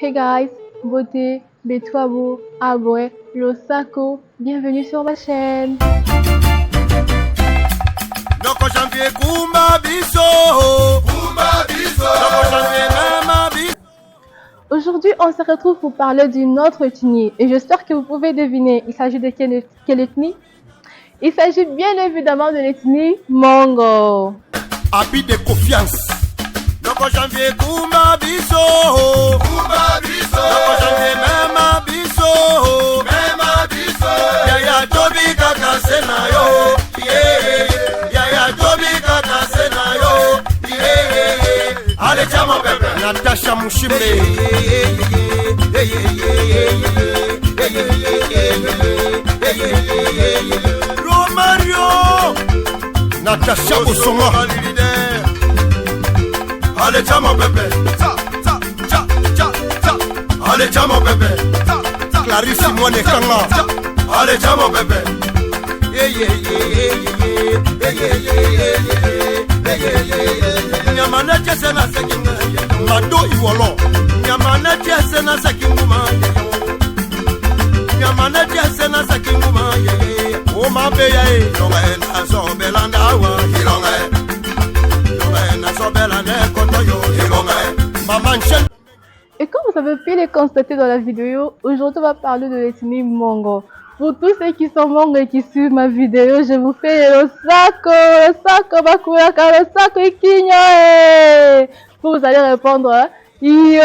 Hey guys, beauté, Betwabo, Abwe, Losako, bienvenue sur ma chaîne. Aujourd'hui, on se retrouve pour parler d'une autre ethnie et j'espère que vous pouvez deviner, il s'agit de quelle ethnie? Il s'agit bien évidemment de l'ethnie Mongo. Habit de confiance. Noko janvier Kumba biso. Kumba biso. Noko janvier mema biso. Mema biso. Yaya tobi kaka senayo. Yeah. Yaya tobi kaka senayo. Yeah. Ale chama bebe. Natasha Mushimbe. Romario. Natasha Bosonga. Allez, chama bébé. Allez, chama bébé. Clarisse Moine Kanga. Allez, chama bébé. Nyamana chesena sekinga. Mado iwolo. Nyamana chesena sekinguma. Nyamana chesena sekinguma. O mabeya e. Longa ena so belanda wa. Longa e. Et comme vous avez pu le constater dans la vidéo, aujourd'hui on va parler de l'ethnie Mongo. Pour tous ceux qui sont Mongo et qui suivent ma vidéo, je vous fais le sako bakuraka, le sako ikinyo. Vous allez répondre yo.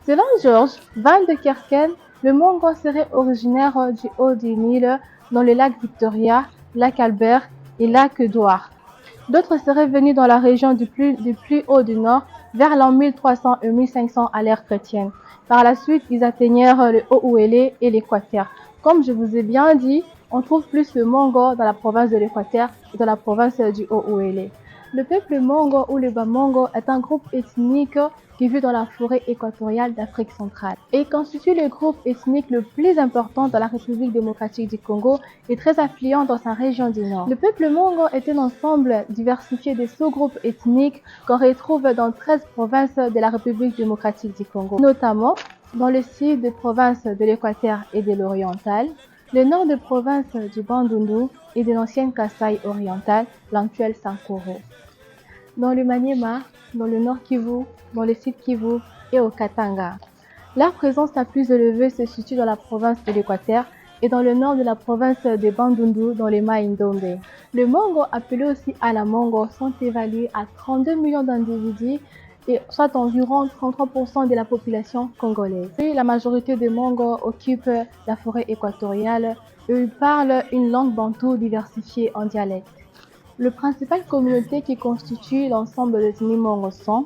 Selon George Van de Kerken, le Mongo serait originaire du haut du Nil, dans les lacs Victoria, lac Albert et lac Édouard. D'autres seraient venus dans la région du plus haut du nord, vers l'an 1300 et 1500 à l'ère chrétienne. Par la suite, ils atteignirent le Haut-Uélé et l'Équateur. Comme je vous ai bien dit, on trouve plus le Mongo dans la province de l'Équateur que dans la province du Haut-Uélé. Le peuple Mongo ou le Bamongo est un groupe ethnique qui vit dans la forêt équatoriale d'Afrique centrale et constitue le groupe ethnique le plus important dans la République démocratique du Congo et très affluent dans sa région du Nord. Le peuple Mongo est un ensemble diversifié de sous-groupes ethniques qu'on retrouve dans 13 provinces de la République démocratique du Congo, notamment dans le sud des provinces de l'Équateur et de l'Oriental, le nord des provinces du Bandundu et de l'ancienne Kasaï orientale, l'actuel Sankoro, dans le Maniema, dans le nord Kivu, dans le sud Kivu et au Katanga. Leur présence la plus élevée se situe dans la province de l'Équateur et dans le nord de la province de Bandundu, dans les Mai-Ndombe. Le Mongo, appelé aussi Ala-Mongo, sont évalués à 32 millions d'individus, et soit environ 33% de la population congolaise. Et la majorité des Mongo occupent la forêt équatoriale et ils parlent une langue bantou diversifiée en dialectes. Les principales communautés qui constituent l'ensemble des ethnies Mongo sont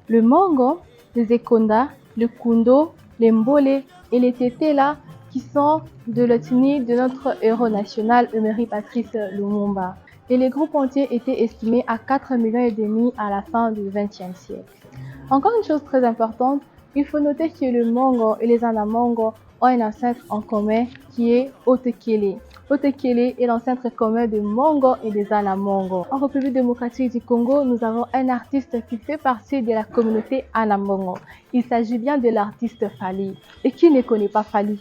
le Mongo, les Ekonda, le Kundo, les Mbole et les Tetela qui sont de l'ethnie de notre héros national Emery Patrice Lumumba. Et les groupes entiers étaient estimés à 4,5 millions à la fin du XXe siècle. Encore une chose très importante, il faut noter que le Mongo et les Ana-Mongo ont un ancêtre en commun qui est Otekele. Otekele est l'ancêtre commun des Mongo et des Ana-Mongo. En République démocratique du Congo, nous avons un artiste qui fait partie de la communauté Ana-Mongo. Il s'agit bien de l'artiste Fali. Et qui ne connaît pas Fali?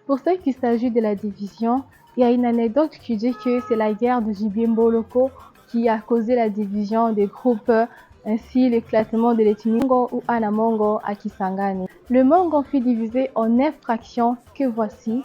Pour ce qui s'agit de la division, il y a une anecdote qui dit que c'est la guerre de Jibimboloko qui a causé la division des groupes, ainsi l'éclatement de l'ethnie Mongo ou Ana-Mongo à Kisangani. Le Mongo fut divisé en 9 fractions que voici: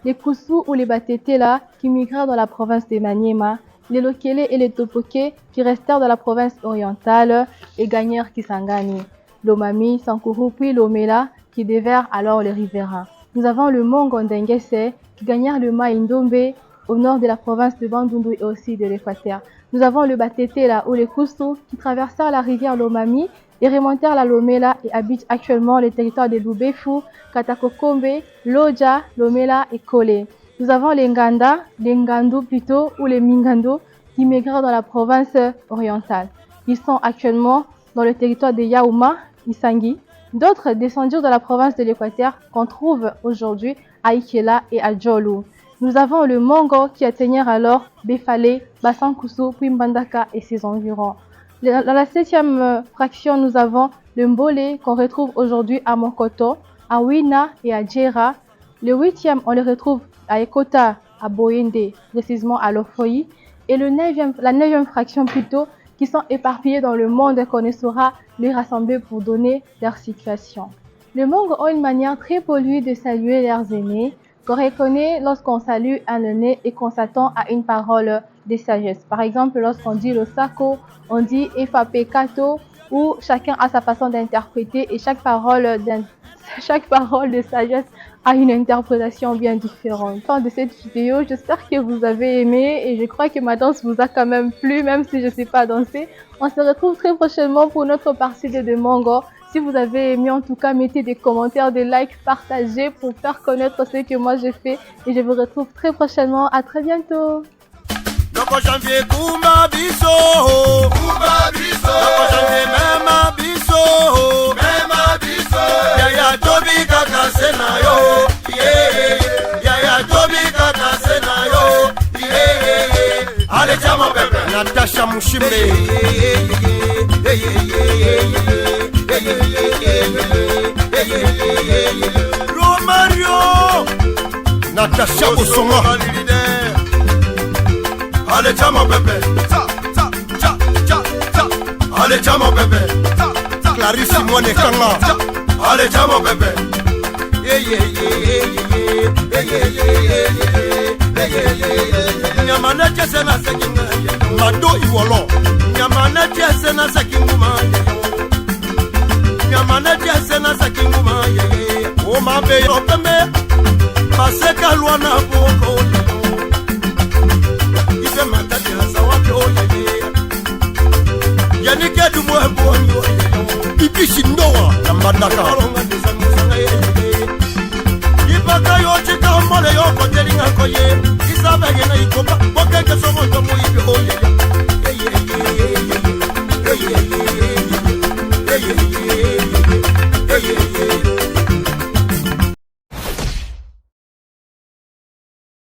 les Kusu ou les Batetela qui migrèrent dans la province de Maniema, les Lokele et les Topoke qui restèrent dans la province orientale et gagnèrent Kisangani, l'Omami, Sankuru puis l'Omela qui dévèrent alors les riverains. Nous avons le Mongo Ndengese qui gagnèrent le Mai-Ndombe au nord de la province de Bandundu et aussi de l'Équateur. Nous avons le Batetela ou les Kusu qui traversèrent la rivière Lomami et remontèrent la Lomela et habitent actuellement les territoires de Lubefu, Katakokombe, Loja, Lomela et Kole. Nous avons les Nganda, les Ngandu plutôt, ou les Mingando qui migrèrent dans la province orientale. Ils sont actuellement dans le territoire de Yaouma, Isangi, D'autres descendirent de la province de l'Équateur qu'on trouve aujourd'hui à Ikela et à Jolu. Nous avons le Mongo qui atteignirent alors Befale, Basankusu, puis Mbandaka et ses environs. Dans la 7e fraction, nous avons le Mbole qu'on retrouve aujourd'hui à Mokoto, à Wina et à Djera. Le 8e, on le retrouve à Ekota, à Boyende, précisément à Lofoyi. Et la 9e fraction plutôt, qui sont éparpillés dans le monde et qu'on saura les rassembler pour donner leur situation. Les Mongo ont une manière très polie de saluer leurs aînés, qu'on reconnaît lorsqu'on salue un aîné et qu'on s'attend à une parole de sagesse. Par exemple, lorsqu'on dit le sako, on dit efape kato, où chacun a sa façon d'interpréter et chaque parole de sagesse a une interprétation bien différente. Fin de cette vidéo, j'espère que vous avez aimé et je crois que ma danse vous a quand même plu, même si je ne sais pas danser. On se retrouve très prochainement pour notre partie de Mongo. Si vous avez aimé, en tout cas, mettez des commentaires, des likes, partagez pour faire connaître ce que moi j'ai fait. Et je vous retrouve très prochainement. À très bientôt. Loko janvier kuma biso Kuma biso Loko janvier mema biso Mema biso Yaya tobi kaka senayo Yaya tobi kaka senayo Ale chama bebe Natasha Mushimbe Romario Natasha Osonga Allez, tiens mon bébé, allez, tiens mon bébé, Clarisse Simone Kanga, allez, tiens mon bébé, Nyamana Jessena Sekinga, Mado Iwolo, Nyamana Jessena Sekinguma, Nyamana Jessena Sekinguma, oh ma belle, Opeme, Paseka Luana Boko. Yanike du mwebo Ibishi ndoa na Mbandaka Ibaka yote kamole yoko telinga koye Isabe yena ikoba Bokeke somo tomo ibi oye